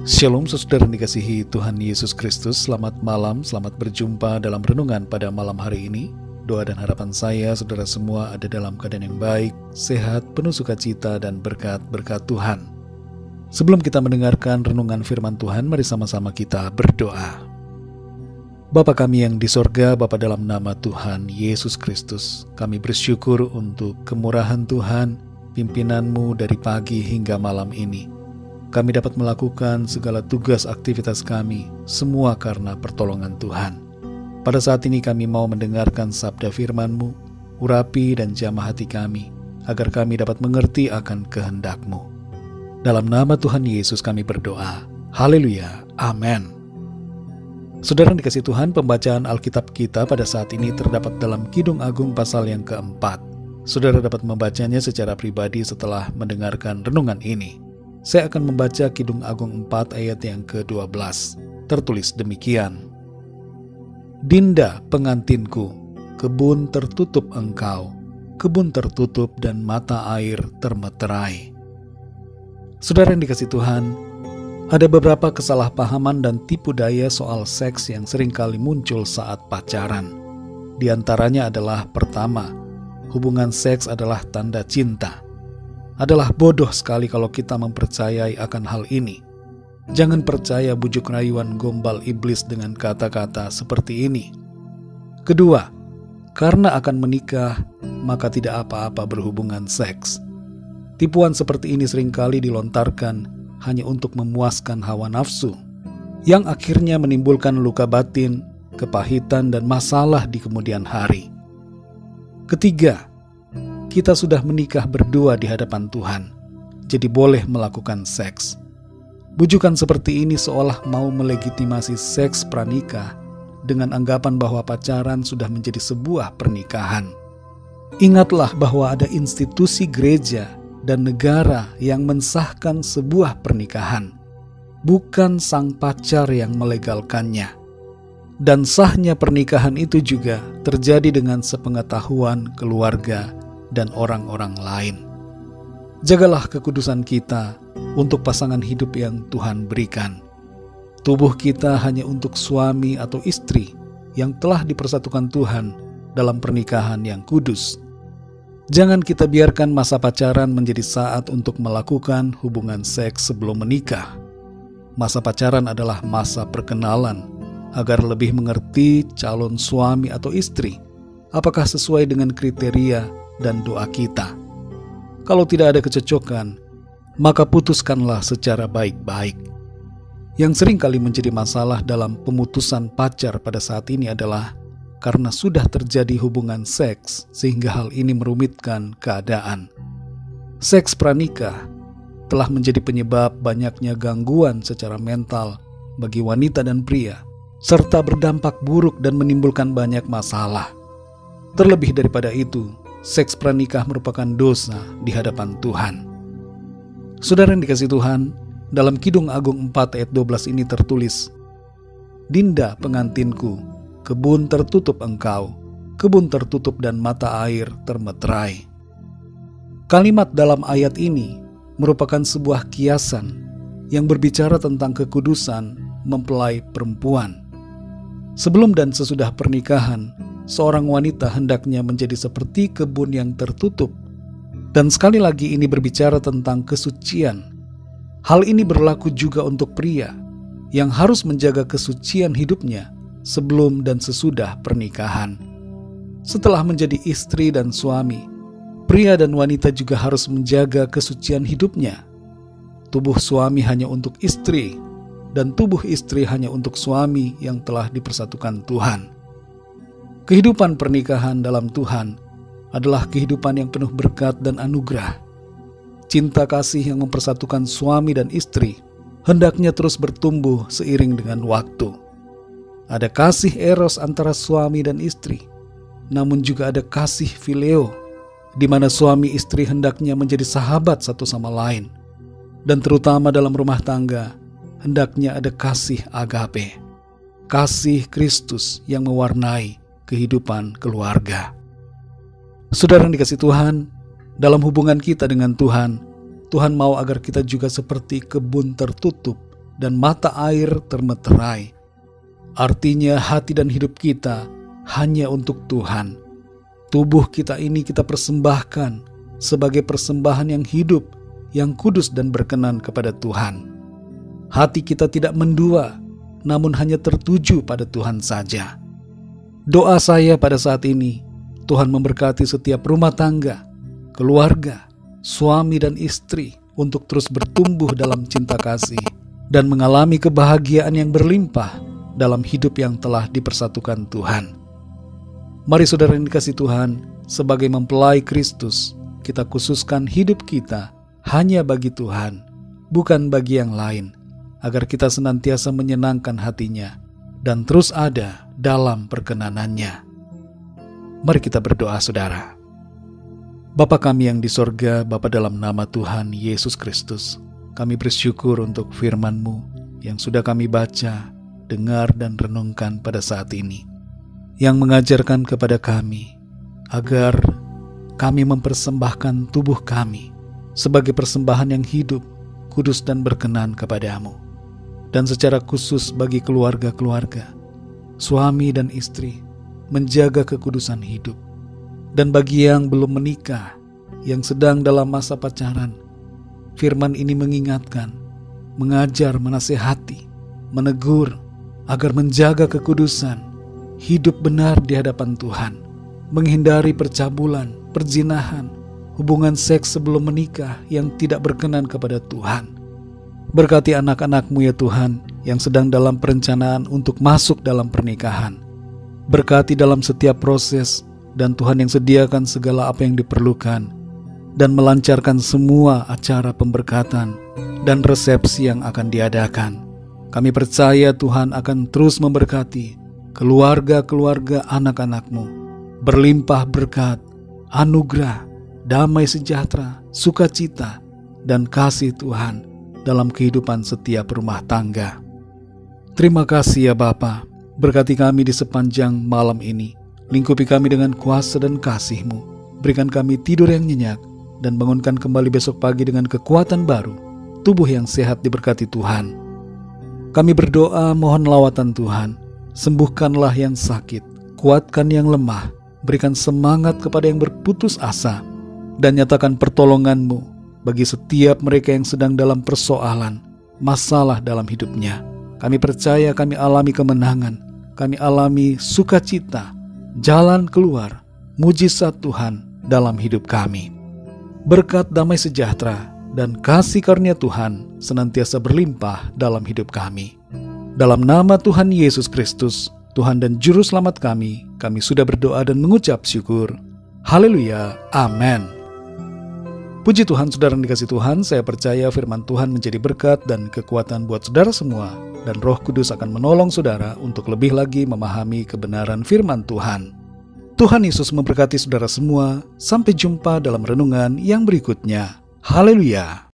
Shalom saudara yang dikasihi Tuhan Yesus Kristus. Selamat malam, selamat berjumpa dalam renungan pada malam hari ini. Doa dan harapan saya saudara semua ada dalam keadaan yang baik, sehat, penuh sukacita dan berkat-berkat Tuhan. Sebelum kita mendengarkan renungan firman Tuhan, mari sama-sama kita berdoa. Bapa kami yang di sorga, Bapa dalam nama Tuhan Yesus Kristus, kami bersyukur untuk kemurahan Tuhan, pimpinan-Mu dari pagi hingga malam ini. Kami dapat melakukan segala tugas aktivitas kami, semua karena pertolongan Tuhan. Pada saat ini kami mau mendengarkan sabda firman-Mu, urapi dan jamah hati kami, agar kami dapat mengerti akan kehendak-Mu. Dalam nama Tuhan Yesus kami berdoa. Haleluya. Amin. Saudara yang dikasihi Tuhan, pembacaan Alkitab kita pada saat ini terdapat dalam Kidung Agung pasal yang keempat. Saudara dapat membacanya secara pribadi setelah mendengarkan renungan ini. Saya akan membaca Kidung Agung 4 ayat yang ke-12. Tertulis demikian. Dinda pengantinku, kebun tertutup engkau, kebun tertutup dan mata air termeterai. Saudara yang dikasihi Tuhan, ada beberapa kesalahpahaman dan tipu daya soal seks yang seringkali muncul saat pacaran. Di antaranya adalah pertama, hubungan seks adalah tanda cinta. Adalah bodoh sekali kalau kita mempercayai akan hal ini. Jangan percaya bujuk rayuan gombal iblis dengan kata-kata seperti ini. Kedua, karena akan menikah, maka tidak apa-apa berhubungan seks. Tipuan seperti ini seringkali dilontarkan hanya untuk memuaskan hawa nafsu, yang akhirnya menimbulkan luka batin, kepahitan, dan masalah di kemudian hari. Ketiga, kita sudah menikah berdua di hadapan Tuhan, jadi boleh melakukan seks. Bujukan seperti ini seolah mau melegitimasi seks pranikah dengan anggapan bahwa pacaran sudah menjadi sebuah pernikahan. Ingatlah bahwa ada institusi gereja dan negara yang mensahkan sebuah pernikahan, bukan sang pacar yang melegalkannya. Dan sahnya pernikahan itu juga terjadi dengan sepengetahuan keluarga dan orang-orang lain. Jagalah kekudusan kita untuk pasangan hidup yang Tuhan berikan. Tubuh kita hanya untuk suami atau istri yang telah dipersatukan Tuhan dalam pernikahan yang kudus. Jangan kita biarkan masa pacaran menjadi saat untuk melakukan hubungan seks sebelum menikah. Masa pacaran adalah masa perkenalan agar lebih mengerti calon suami atau istri, apakah sesuai dengan kriteria dan doa kita. Kalau tidak ada kecocokan, maka putuskanlah secara baik-baik. Yang sering kali menjadi masalah dalam pemutusan pacar pada saat ini adalah karena sudah terjadi hubungan seks sehingga hal ini merumitkan keadaan. Seks pranikah telah menjadi penyebab banyaknya gangguan secara mental bagi wanita dan pria, serta berdampak buruk dan menimbulkan banyak masalah. Terlebih daripada itu, seks pranikah merupakan dosa di hadapan Tuhan. Saudara yang dikasihi Tuhan, dalam Kidung Agung 4 ayat 12 ini tertulis, Dinda pengantinku, kebun tertutup engkau, kebun tertutup dan mata air termeterai. Kalimat dalam ayat ini merupakan sebuah kiasan yang berbicara tentang kekudusan mempelai perempuan. Sebelum dan sesudah pernikahan, seorang wanita hendaknya menjadi seperti kebun yang tertutup. Dan sekali lagi ini berbicara tentang kesucian. Hal ini berlaku juga untuk pria yang harus menjaga kesucian hidupnya sebelum dan sesudah pernikahan. Setelah menjadi istri dan suami, pria dan wanita juga harus menjaga kesucian hidupnya. Tubuh suami hanya untuk istri, dan tubuh istri hanya untuk suami yang telah dipersatukan Tuhan. Kehidupan pernikahan dalam Tuhan adalah kehidupan yang penuh berkat dan anugerah. Cinta kasih yang mempersatukan suami dan istri hendaknya terus bertumbuh seiring dengan waktu. Ada kasih eros antara suami dan istri, namun juga ada kasih phileo, di mana suami istri hendaknya menjadi sahabat satu sama lain. Dan terutama dalam rumah tangga, hendaknya ada kasih agape, kasih Kristus yang mewarnai kehidupan keluarga. Saudara yang dikasihi Tuhan, dalam hubungan kita dengan Tuhan, Tuhan mau agar kita juga seperti kebun tertutup dan mata air termeterai. Artinya hati dan hidup kita hanya untuk Tuhan. Tubuh kita ini kita persembahkan sebagai persembahan yang hidup, yang kudus dan berkenan kepada Tuhan. Hati kita tidak mendua, namun hanya tertuju pada Tuhan saja. Doa saya pada saat ini, Tuhan memberkati setiap rumah tangga, keluarga, suami dan istri untuk terus bertumbuh dalam cinta kasih dan mengalami kebahagiaan yang berlimpah dalam hidup yang telah dipersatukan Tuhan. Mari saudara yang dikasihi Tuhan, sebagai mempelai Kristus, kita khususkan hidup kita hanya bagi Tuhan, bukan bagi yang lain, agar kita senantiasa menyenangkan hatinya dan terus ada dalam perkenanannya. Mari kita berdoa saudara. Bapa kami yang di sorga, Bapa dalam nama Tuhan Yesus Kristus, kami bersyukur untuk firman-Mu yang sudah kami baca, dengar dan renungkan pada saat ini, yang mengajarkan kepada kami agar kami mempersembahkan tubuh kami sebagai persembahan yang hidup, kudus dan berkenan kepadamu. Dan secara khusus bagi keluarga-keluarga, suami dan istri, menjaga kekudusan hidup. Dan bagi yang belum menikah, yang sedang dalam masa pacaran, firman ini mengingatkan, mengajar, menasihati, menegur, agar menjaga kekudusan, hidup benar di hadapan Tuhan, menghindari percabulan, perzinahan, hubungan seks sebelum menikah yang tidak berkenan kepada Tuhan. Berkati anak-anak-Mu ya Tuhan, yang sedang dalam perencanaan untuk masuk dalam pernikahan. Berkati dalam setiap proses, dan Tuhan yang sediakan segala apa yang diperlukan, dan melancarkan semua acara pemberkatan dan resepsi yang akan diadakan. Kami percaya Tuhan akan terus memberkati keluarga-keluarga anak-anak-Mu, berlimpah berkat, anugerah, damai sejahtera, sukacita, dan kasih Tuhan dalam kehidupan setiap rumah tangga. Terima kasih ya Bapa, berkati kami di sepanjang malam ini, lingkupi kami dengan kuasa dan kasih-Mu, berikan kami tidur yang nyenyak, dan bangunkan kembali besok pagi dengan kekuatan baru, tubuh yang sehat diberkati Tuhan. Kami berdoa mohon lawatan Tuhan, sembuhkanlah yang sakit, kuatkan yang lemah, berikan semangat kepada yang berputus asa, dan nyatakan pertolongan-Mu bagi setiap mereka yang sedang dalam persoalan, masalah dalam hidupnya. Kami percaya kami alami kemenangan, kami alami sukacita, jalan keluar, mujizat Tuhan dalam hidup kami. Berkat damai sejahtera dan kasih karunia Tuhan senantiasa berlimpah dalam hidup kami. Dalam nama Tuhan Yesus Kristus, Tuhan dan Juru Selamat kami sudah berdoa dan mengucap syukur. Haleluya, amin. Puji Tuhan, saudara yang dikasihi Tuhan, saya percaya firman Tuhan menjadi berkat dan kekuatan buat saudara semua, dan Roh Kudus akan menolong saudara untuk lebih lagi memahami kebenaran firman Tuhan. Tuhan Yesus memberkati saudara semua. Sampai jumpa dalam renungan yang berikutnya. Haleluya.